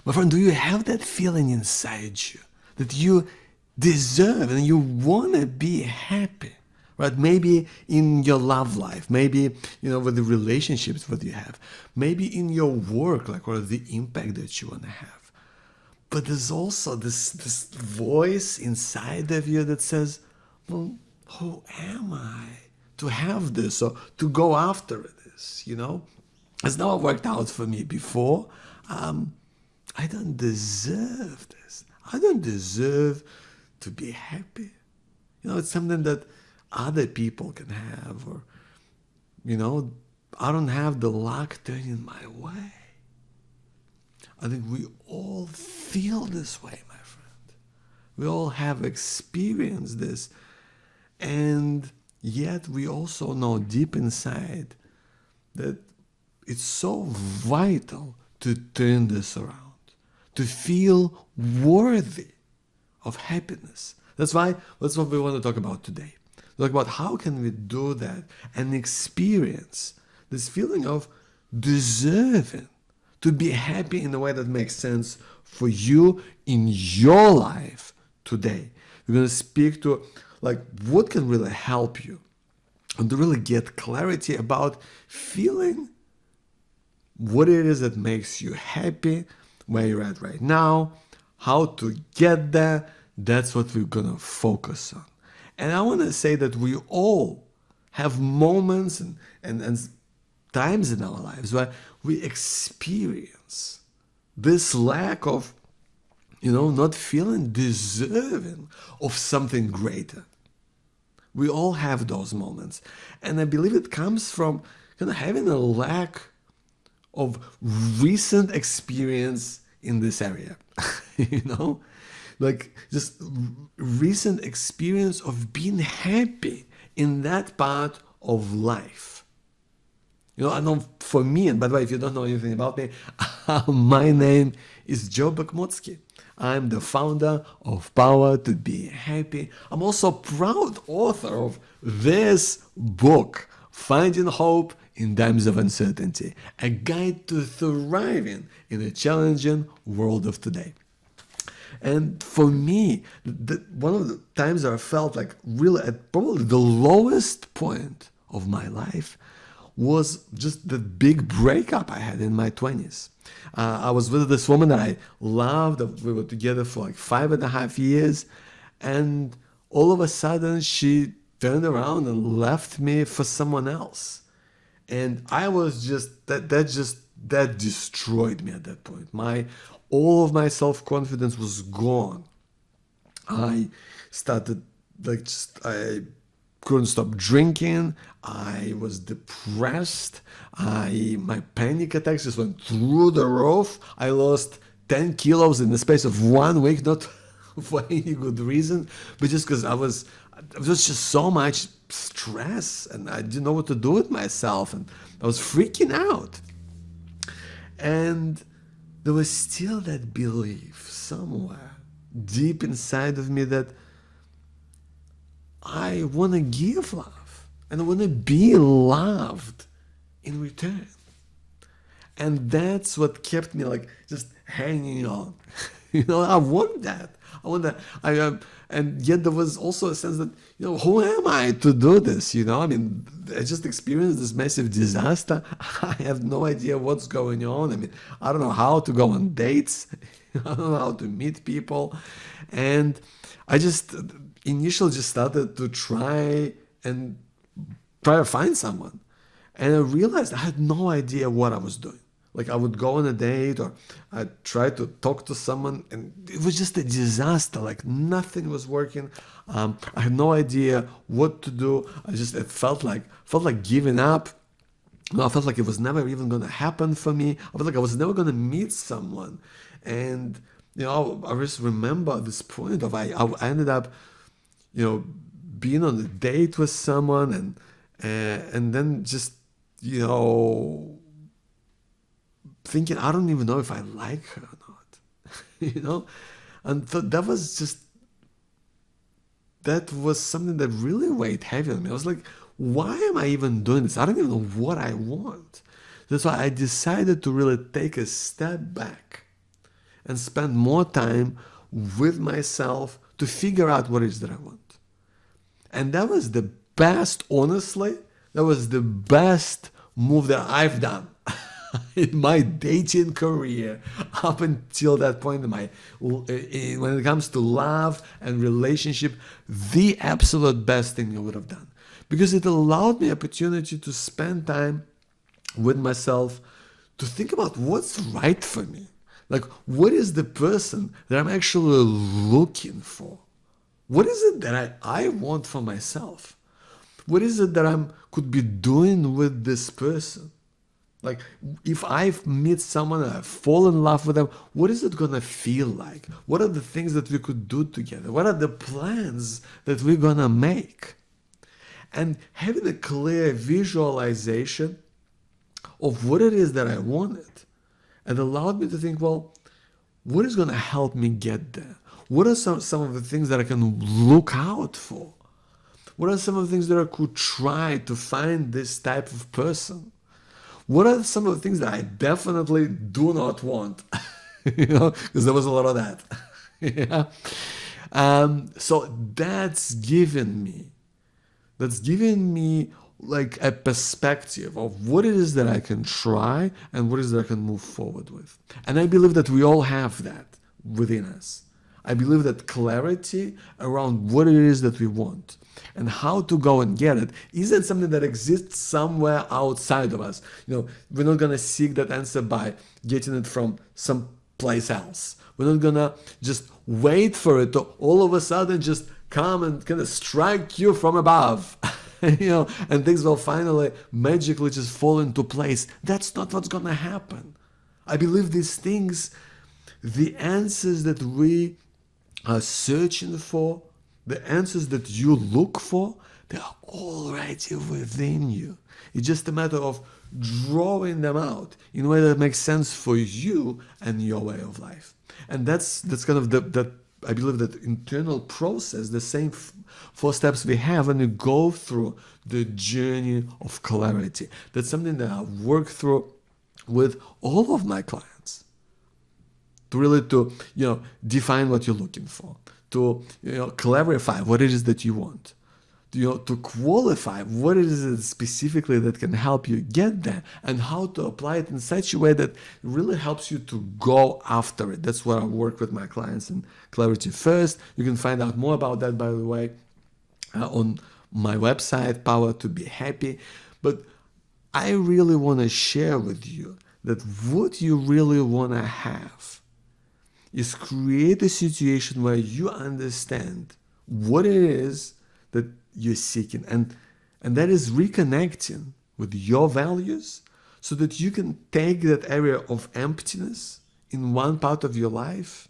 My friend, do you have that feeling inside you that you deserve and you want to be happy? Right? Maybe in your love life, maybe, with the relationships that you have, maybe in your work, like, or the impact that you want to have. But there's also this voice inside of you that says, well, who am I to have this or to go after this? It's never worked out for me before. I don't deserve this. I don't deserve to be happy. It's something that other people can have, or, I don't have the luck turning my way. I think we all feel this way, my friend. We all have experienced this. And yet we also know deep inside that it's so vital to turn this around, to feel worthy of happiness. That's what we want to talk about today. Talk about how can we do that and experience this feeling of deserving to be happy in a way that makes sense for you in your life today. We're going to speak to what can really help you and to really get clarity about feeling what it is that makes you happy, where you're at right now, how to get there. That's what we're going to focus on. And I want to say that we all have moments and times in our lives where we experience this lack of, not feeling deserving of something greater. We all have those moments. And I believe it comes from having a lack of recent experience in this area. Just recent experience of being happy in that part of life. I know for me, and by the way, if you don't know anything about me, my name is Joe Bakhmutsky. I'm the founder of Power to Be Happy. I'm also proud author of this book, Finding Hope in Times of Uncertainty, a guide to thriving in a challenging world of today. And for me, one of the times I felt like really at probably the lowest point of my life was just the big breakup I had in my 20s. I was with this woman that I loved. We were together for 5.5 years. And all of a sudden, she turned around and left me for someone else. And I was that destroyed me at that point. All of my self-confidence was gone. I started I couldn't stop drinking. I was depressed. My panic attacks just went through the roof. I lost 10 kilos in the space of 1 week, not for any good reason, but just because there was just so much stress and I didn't know what to do with myself and I was freaking out. And there was still that belief somewhere deep inside of me that I want to give love and I want to be loved in return. And that's what kept me just hanging on. I want that. I want that. And yet there was also a sense that, who am I to do this? I just experienced this massive disaster. I have no idea what's going on. I don't know how to go on dates. I don't know how to meet people. And I just initially just started to try to find someone. And I realized I had no idea what I was doing. I would go on a date or I'd try to talk to someone and it was just a disaster. Nothing was working. I had no idea what to do. It felt like giving up. I felt like it was never even going to happen for me. I felt like I was never going to meet someone. And, I just remember this point of I ended up, being on a date with someone and then just, thinking, I don't even know if I like her or not, and that was something that really weighed heavy on me. I was like, why am I even doing this? I don't even know what I want. That's why I decided to really take a step back and spend more time with myself to figure out what it is that I want. And that was the best, honestly, that was the best move that I've done in my dating career up until that point in my, when it comes to love and relationship, the absolute best thing I would have done. Because it allowed me opportunity to spend time with myself, to think about what's right for me. Like, what is the person that I'm actually looking for? What is it that I want for myself? What is it that I could be doing with this person? Like, if I meet someone and I fall in love with them, what is it gonna feel like? What are the things that we could do together? What are the plans that we're gonna make? And having a clear visualization of what it is that I wanted, and allowed me to think, well, what is gonna help me get there? What are some of the things that I can look out for? What are some of the things that I could try to find this type of person? What are some of the things that I definitely do not want? Because there was a lot of that. Yeah. So that's given me like a perspective of what it is that I can try and what it is that I can move forward with. And I believe that we all have that within us. I believe that clarity around what it is that we want and how to go and get it isn't something that exists somewhere outside of us. We're not going to seek that answer by getting it from some place else. We're not going to just wait for it to all of a sudden just come and kind of strike you from above. And things will finally magically just fall into place. That's not what's going to happen. I believe these things, the answers that we are searching for, the answers that you look for, they are already within you. It's just a matter of drawing them out in a way that makes sense for you and your way of life. And that's kind of that I believe that internal process, the same 4 steps we have when we go through the journey of clarity. That's something that I've worked through with all of my clients. To define what you're looking for, to clarify what it is that you want, to qualify what it is specifically that can help you get there, and how to apply it in such a way that really helps you to go after it. That's what I work with my clients in Clarity First. You can find out more about that, by the way, on my website, Power to Be Happy. But I really want to share with you that what you really want to have is create a situation where you understand what it is that you're seeking, and that is reconnecting with your values so that you can take that area of emptiness in one part of your life,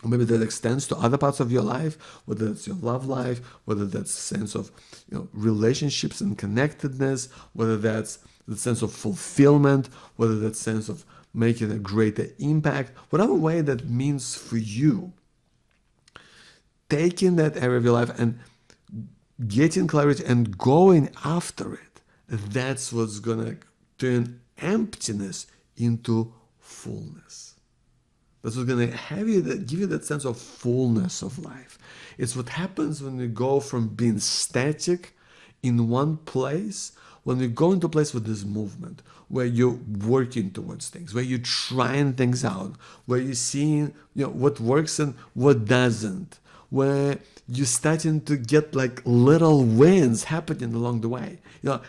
or maybe that extends to other parts of your life, whether that's your love life, whether that's a sense of relationships and connectedness, whether that's the sense of fulfillment, whether that's sense of making a greater impact, whatever way that means for you. Taking that area of your life and getting clarity and going after it, that's what's going to turn emptiness into fullness. That's what's going to give you that sense of fullness of life. It's what happens when we go from being static in one place, when we go into a place with this movement, where you're working towards things, where you're trying things out, where you're seeing what works and what doesn't, where you're starting to get like little wins happening along the way.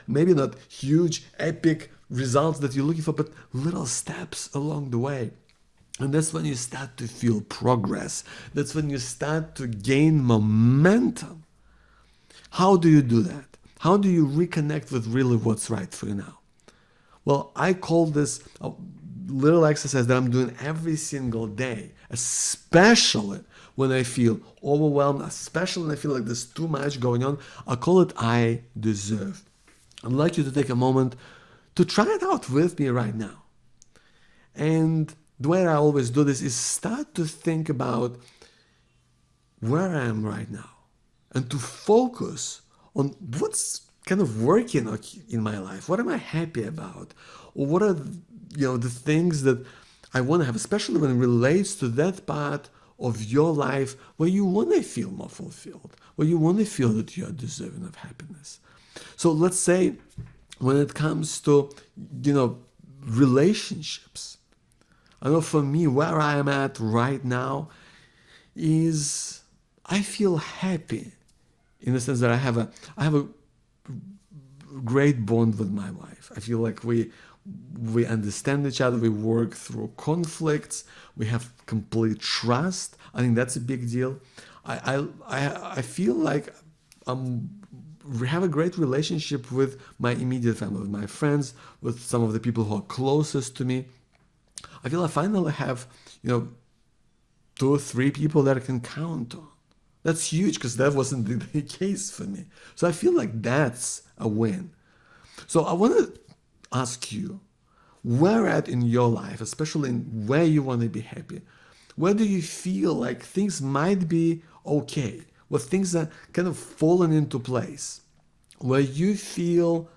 Maybe not huge, epic results that you're looking for, but little steps along the way. And that's when you start to feel progress. That's when you start to gain momentum. How do you do that? How do you reconnect with really what's right for you now? Well, I call this a little exercise that I'm doing every single day, especially when I feel overwhelmed, especially when I feel like there's too much going on. I call it I deserve. I'd like you to take a moment to try it out with me right now. And the way I always do this is start to think about where I am right now and to focus on what's kind of working in my life. What am I happy about? Or what are the things that I want to have, especially when it relates to that part of your life where you want to feel more fulfilled, where you want to feel that you are deserving of happiness. So let's say when it comes to, relationships, I know for me, where I am at right now is I feel happy in the sense that I have a great bond with my wife. I feel like we understand each other, we work through conflicts, we have complete trust. I think that's a big deal. I feel like we have a great relationship with my immediate family, with my friends, with some of the people who are closest to me. I feel I finally have, 2 or 3 people that I can count on. That's huge because that wasn't the case for me. So I feel like that's a win. So I want to ask you, where at in your life, especially in where you want to be happy, where do you feel like things might be okay, where things are kind of fallen into place, where you feel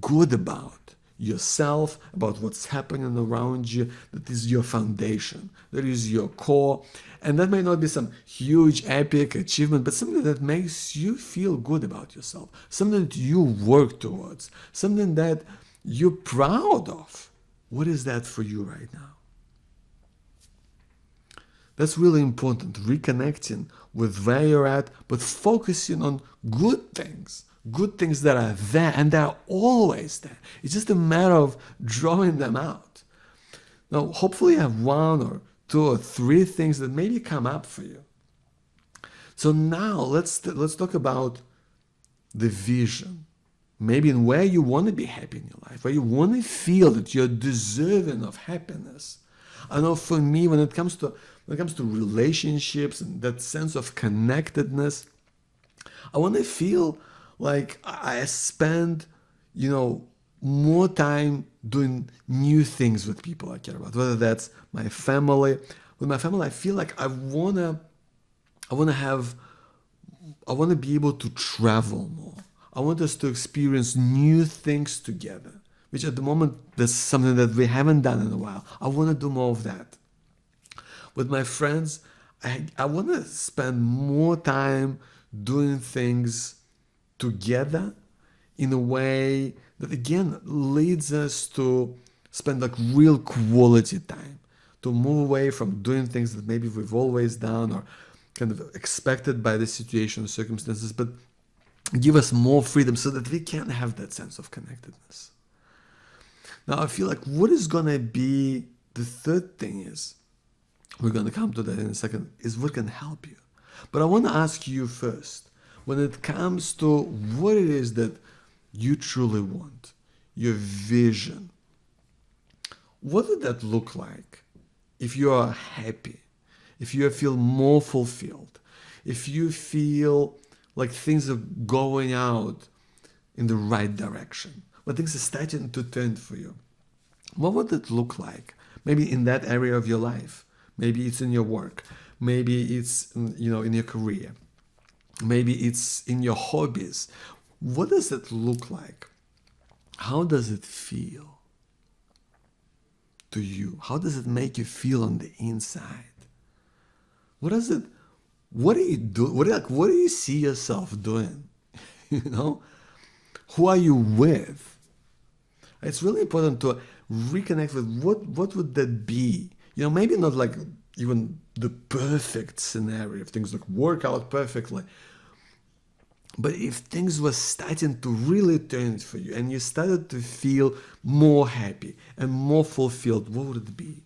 good about yourself, about what's happening around you, that is your foundation, that is your core. And that may not be some huge epic achievement, but something that makes you feel good about yourself, something that you work towards, something that you're proud of. What is that for you right now? That's really important, reconnecting with where you're at, but focusing on good things that are there, and they're always there. It's just a matter of drawing them out. Now, hopefully you have 1 or 2 or 3 things that maybe come up for you. So now let's talk about the vision. Maybe in where you want to be happy in your life, where you want to feel that you're deserving of happiness. I know for me, when it comes to relationships and that sense of connectedness, I want to feel like I spend, more time doing new things with people I care about, whether that's my family. With my family, I feel like I wanna be able to travel more. I want us to experience new things together, which at the moment, that's something that we haven't done in a while. I want to do more of that. With my friends, I want to spend more time doing things together in a way that again leads us to spend like real quality time, to move away from doing things that maybe we've always done or kind of expected by the situation or circumstances, but give us more freedom so that we can have that sense of connectedness. Now I feel like what is going to be the third thing is, we're going to come to that in a second, is what can help you. But I want to ask you first, when it comes to what it is that you truly want, your vision, what would that look like if you are happy, if you feel more fulfilled, if you feel like things are going out in the right direction, when things are starting to turn for you? What would it look like? Maybe in that area of your life. Maybe it's in your work. Maybe it's in your career. Maybe it's in your hobbies. What does it look like? How does it feel to you? How does it make you feel on the inside? What do you do? What do you see yourself doing? Who are you with? It's really important to reconnect with what would that be? Maybe not like even the perfect scenario, if things like work out perfectly. But if things were starting to really turn for you and you started to feel more happy and more fulfilled, what would it be?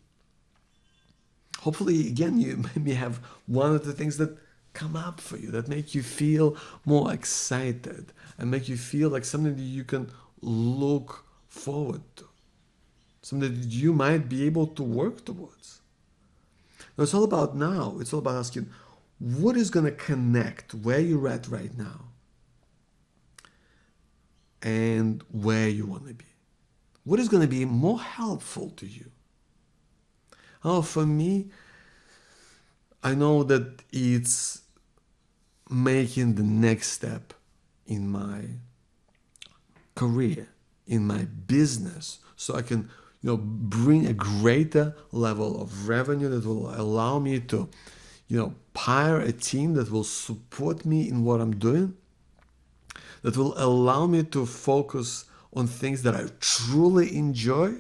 Hopefully, again, you maybe have 1 or 2 things that come up for you, that make you feel more excited and make you feel like something that you can look forward to, something that you might be able to work towards. Now, it's all about asking, what is going to connect where you're at right now and where you want to be? What is going to be more helpful to you? For me, I know that it's making the next step in my career, in my business, so I can bring a greater level of revenue that will allow me to, hire a team that will support me in what I'm doing, that will allow me to focus on things that I truly enjoy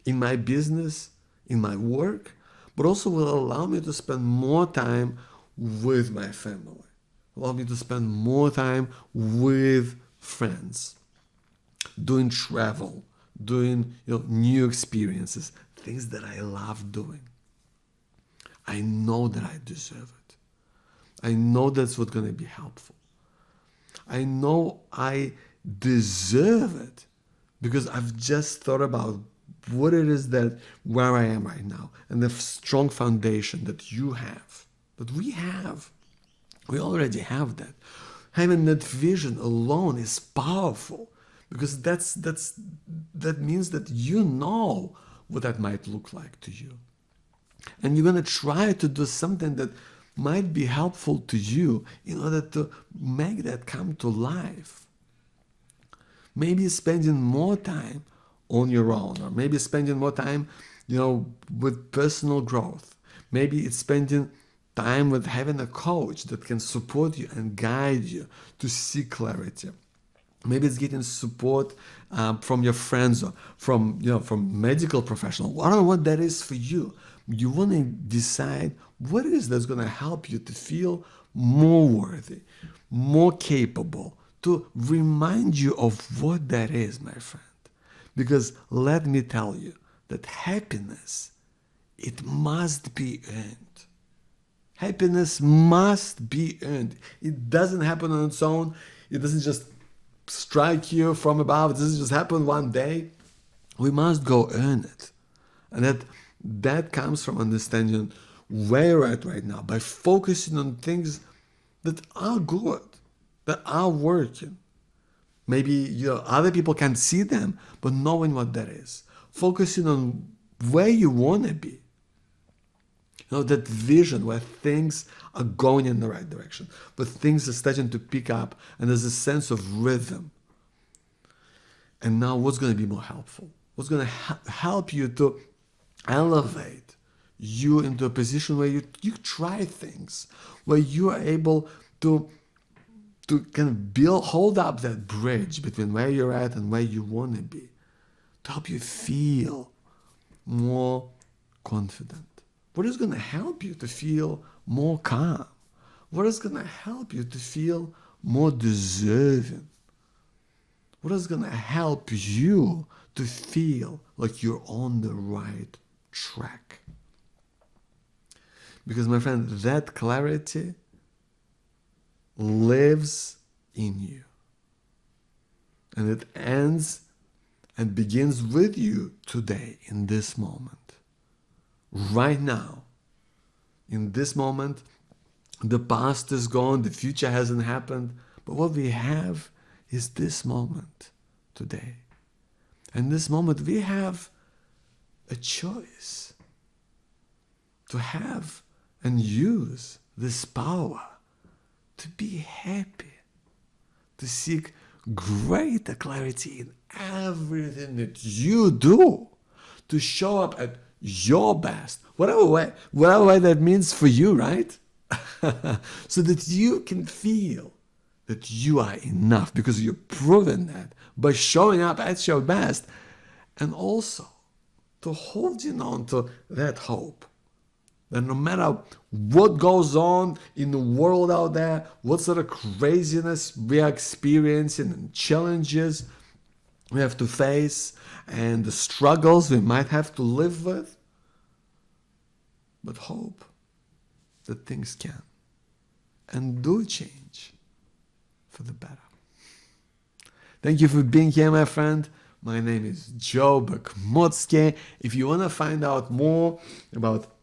in my business, in my work, but also will allow me to spend more time with my family, allow me to spend more time with friends, doing travel, doing new experiences, things that I love doing. I know that I deserve it. I know that's what's going to be helpful. I know I deserve it because I've just thought about what it is that where I am right now and the strong foundation that you have, that we have. We already have that. Having that vision alone is powerful because that means that you know what that might look like to you. And you're going to try to do something that might be helpful to you in order to make that come to life. Maybe spending more time on your own, or maybe spending more time, with personal growth. Maybe it's spending time with having a coach that can support you and guide you to see clarity. Maybe it's getting support from your friends or from medical professionals. I don't know what that is for you. You want to decide what it is that's going to help you to feel more worthy, more capable, to remind you of what that is, my friend. Because let me tell you that happiness, it must be earned. Happiness must be earned. It doesn't happen on its own. It doesn't just strike you from above. It doesn't just happen one day. We must go earn it. And that comes from understanding where you're at right now by focusing on things that are good, that are working. Maybe other people can't see them, but knowing what that is. Focusing on where you want to be. That vision where things are going in the right direction, but things are starting to pick up and there's a sense of rhythm. And now what's going to be more helpful? What's going to help you to elevate you into a position where you try things, where you are able to kind of hold up that bridge between where you're at and where you want to be, to help you feel more confident. What is going to help you to feel more calm? What is going to help you to feel more deserving? What is going to help you to feel like you're on the right track? Because, my friend, that clarity lives in you. And it ends and begins with you today, in this moment. Right now, in this moment, the past is gone, the future hasn't happened, but what we have is this moment today. And this moment, we have a choice to have and use this power to be happy, to seek greater clarity in everything that you do, to show up at your best, whatever way that means for you, right? So that you can feel that you are enough, because you've proven that by showing up at your best, and also to holding on to that hope that no matter what goes on in the world out there, what sort of craziness we are experiencing and challenges we have to face and the struggles we might have to live with, but hope that things can and do change for the better. Thank you for being here, my friend. My name is Joe Bakhmutsky. If you want to find out more about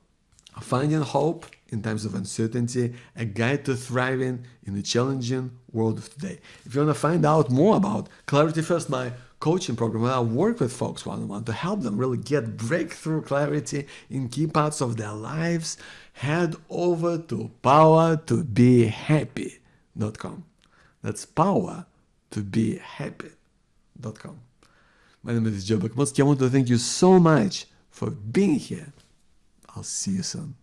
finding hope in times of uncertainty, a guide to thriving in the challenging world of today. If you want to find out more about Clarity First, my coaching program, where I work with folks one-on-one to help them really get breakthrough clarity in key parts of their lives, head over to powertobehappy.com. That's powertobehappy.com. My name is Joe Bakmovsky. I want to thank you so much for being here. I'll see you soon.